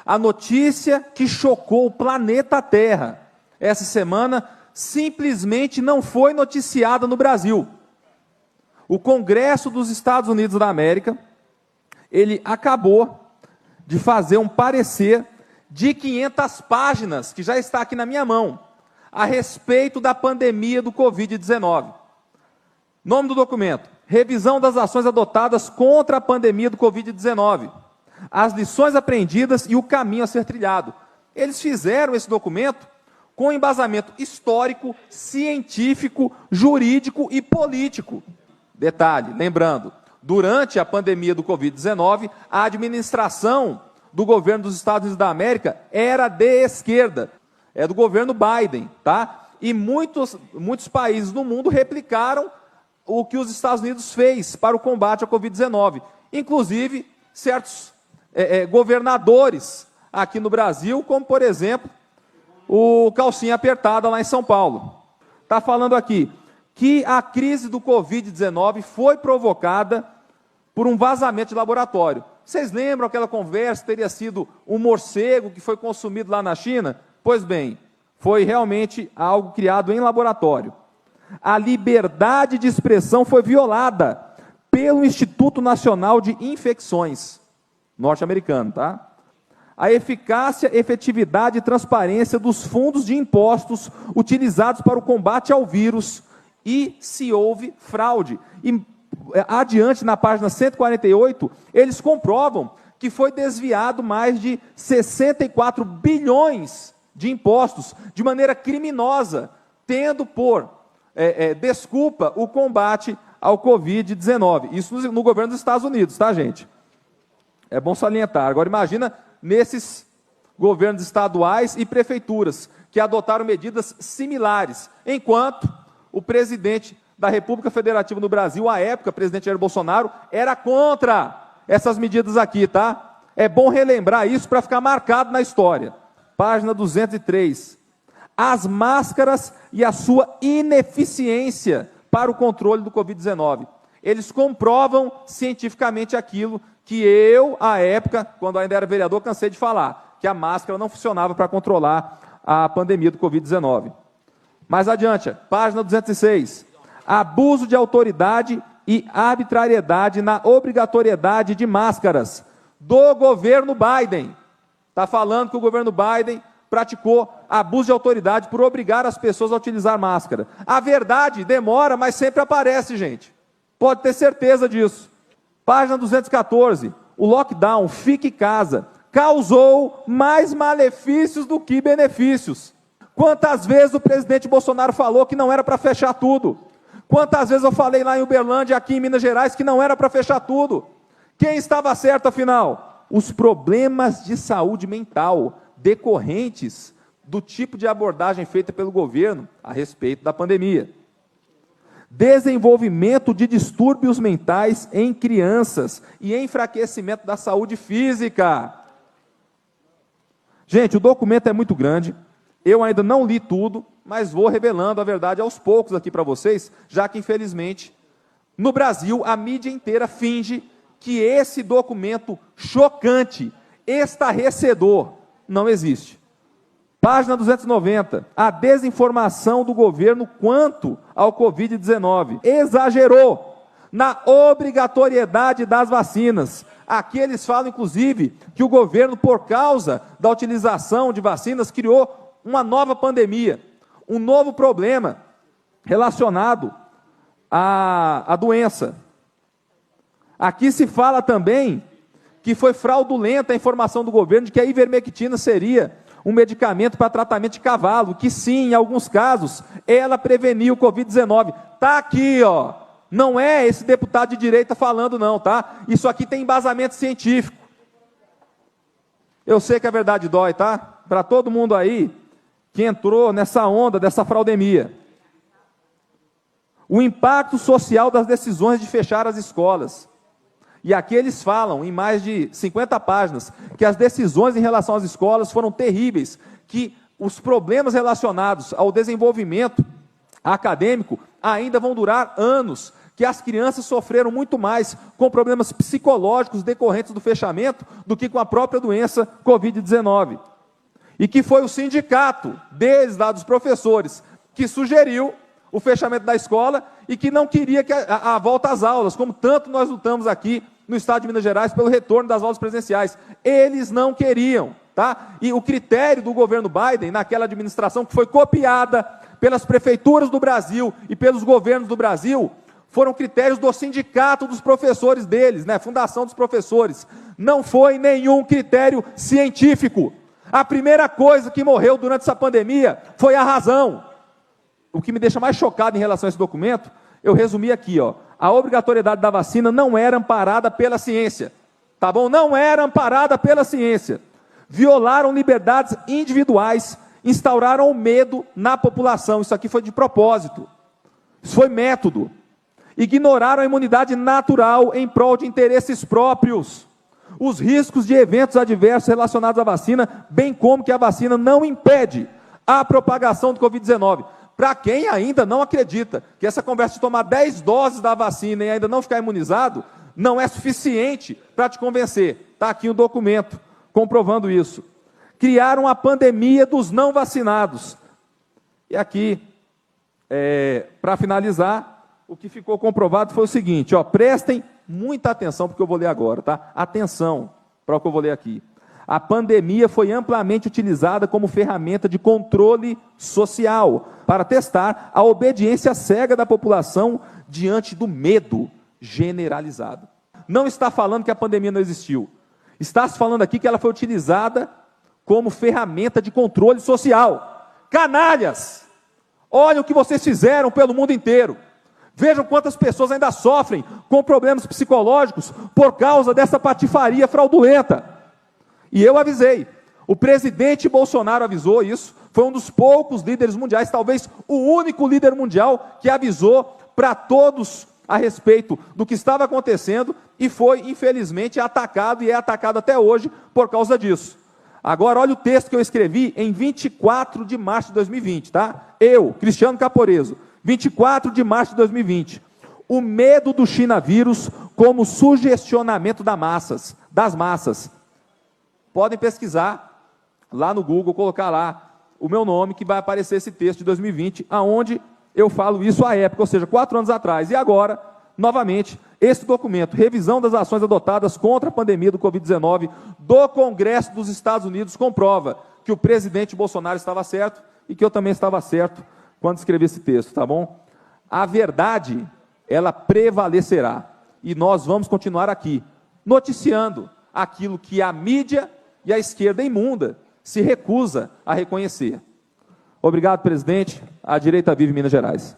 A notícia que chocou o planeta Terra essa semana simplesmente não foi noticiada no Brasil. O Congresso dos Estados Unidos da América, ele acabou de fazer um parecer de 500 páginas, que já está aqui na minha mão, a respeito da pandemia do Covid-19. Nome do documento: Revisão das ações adotadas contra a pandemia do Covid-19, as lições aprendidas e o caminho a ser trilhado. Eles fizeram esse documento com embasamento histórico, científico, jurídico e político. Detalhe, lembrando, durante a pandemia do Covid-19, a administração do governo dos Estados Unidos da América era de esquerda, é do governo Biden, tá? E muitos países no mundo replicaram o que os Estados Unidos fez para o combate à Covid-19. Inclusive, certos governadores aqui no Brasil, como, por exemplo, o Calcinha Apertada lá em São Paulo. Está falando aqui que a crise do Covid-19 foi provocada por um vazamento de laboratório. Vocês lembram aquela conversa, teria sido um morcego que foi consumido lá na China? Pois bem, foi realmente algo criado em laboratório. A liberdade de expressão foi violada pelo Instituto Nacional de Infecções, norte-americano, tá? A eficácia, efetividade e transparência dos fundos de impostos utilizados para o combate ao vírus e se houve fraude. E adiante, na página 148, eles comprovam que foi desviado mais de 64 bilhões de impostos de maneira criminosa, tendo por desculpa o combate ao Covid-19. Isso no governo dos Estados Unidos, tá, gente? É bom salientar. Agora, imagina nesses governos estaduais e prefeituras que adotaram medidas similares, enquanto o presidente da República Federativa do Brasil, à época, o presidente Jair Bolsonaro, era contra essas medidas aqui, tá? É bom relembrar isso para ficar marcado na história. Página 203. As máscaras e a sua ineficiência para o controle do Covid-19. Eles comprovam cientificamente aquilo que eu, à época, quando ainda era vereador, cansei de falar, que a máscara não funcionava para controlar a pandemia do Covid-19. Mais adiante, página 206. Abuso de autoridade e arbitrariedade na obrigatoriedade de máscaras do governo Biden. Está falando que o governo Biden praticou abuso de autoridade por obrigar as pessoas a utilizar máscara. A verdade demora, mas sempre aparece, gente. Pode ter certeza disso. Página 214. O lockdown, fique em casa, causou mais malefícios do que benefícios. Quantas vezes o presidente Bolsonaro falou que não era para fechar tudo? Quantas vezes eu falei lá em Uberlândia, aqui em Minas Gerais, que não era para fechar tudo? Quem estava certo, afinal? Os problemas de saúde mental decorrentes do tipo de abordagem feita pelo governo a respeito da pandemia. Desenvolvimento de distúrbios mentais em crianças e enfraquecimento da saúde física. Gente, o documento é muito grande, eu ainda não li tudo, mas vou revelando a verdade aos poucos aqui para vocês, já que, infelizmente, no Brasil, a mídia inteira finge que esse documento chocante, estarrecedor, não existe. Página 290, a desinformação do governo quanto ao Covid-19. Exagerou na obrigatoriedade das vacinas. Aqui eles falam, inclusive, que o governo, por causa da utilização de vacinas, criou uma nova pandemia, um novo problema relacionado à doença. Aqui se fala também que foi fraudulenta a informação do governo de que a ivermectina seria um medicamento para tratamento de cavalo, que sim, em alguns casos, ela preveniu o Covid-19. Está aqui, ó. Não é esse deputado de direita falando, não, tá? Isso aqui tem embasamento científico. Eu sei que a verdade dói, tá? Para todo mundo aí que entrou nessa onda dessa fraudemia. O impacto social das decisões de fechar as escolas. E aqui eles falam, em mais de 50 páginas, que as decisões em relação às escolas foram terríveis, que os problemas relacionados ao desenvolvimento acadêmico ainda vão durar anos, que as crianças sofreram muito mais com problemas psicológicos decorrentes do fechamento do que com a própria doença Covid-19. E que foi o sindicato deles, lá dos professores, que sugeriu o fechamento da escola e que não queria que a volta às aulas, como tanto nós lutamos aqui no estado de Minas Gerais pelo retorno das aulas presenciais. Eles não queriam, tá? E o critério do governo Biden, naquela administração que foi copiada pelas prefeituras do Brasil e pelos governos do Brasil, foram critérios do sindicato dos professores deles, né? Fundação dos Professores. Não foi nenhum critério científico. A primeira coisa que morreu durante essa pandemia foi a razão. O que me deixa mais chocado em relação a esse documento, eu resumi aqui, ó. A obrigatoriedade da vacina não era amparada pela ciência, tá bom? Não era amparada pela ciência. Violaram liberdades individuais, instauraram o medo na população. Isso aqui foi de propósito. Isso foi método. Ignoraram a imunidade natural em prol de interesses próprios. Os riscos de eventos adversos relacionados à vacina, bem como que a vacina não impede a propagação do Covid-19. Para quem ainda não acredita que essa conversa de tomar 10 doses da vacina e ainda não ficar imunizado, não é suficiente para te convencer. Está aqui um documento comprovando isso. Criaram a pandemia dos não vacinados. E aqui, para finalizar, o que ficou comprovado foi o seguinte, ó, prestem muita atenção porque eu vou ler agora, tá? Atenção para o que eu vou ler aqui. A pandemia foi amplamente utilizada como ferramenta de controle social para testar a obediência cega da população diante do medo generalizado. Não está falando que a pandemia não existiu. Está se falando aqui que ela foi utilizada como ferramenta de controle social. Canalhas! Olha o que vocês fizeram pelo mundo inteiro. Vejam quantas pessoas ainda sofrem com problemas psicológicos por causa dessa patifaria fraudulenta. E eu avisei, o presidente Bolsonaro avisou isso, foi um dos poucos líderes mundiais, talvez o único líder mundial que avisou para todos a respeito do que estava acontecendo e foi, infelizmente, atacado e é atacado até hoje por causa disso. Agora, olha o texto que eu escrevi em 24 de março de 2020, tá? Eu, Cristiano Caporeso, 24 de março de 2020. O medo do Chinavírus como sugestionamento das massas. Podem pesquisar lá no Google, colocar lá o meu nome, que vai aparecer esse texto de 2020, aonde eu falo isso à época, ou seja, 4 anos atrás. E agora, novamente, esse documento, revisão das ações adotadas contra a pandemia do Covid-19 do Congresso dos Estados Unidos, comprova que o presidente Bolsonaro estava certo e que eu também estava certo quando escrevi esse texto, tá bom? A verdade, ela prevalecerá. E nós vamos continuar aqui, noticiando aquilo que a mídia e a esquerda imunda se recusa a reconhecer. Obrigado, presidente. A direita vive Minas Gerais.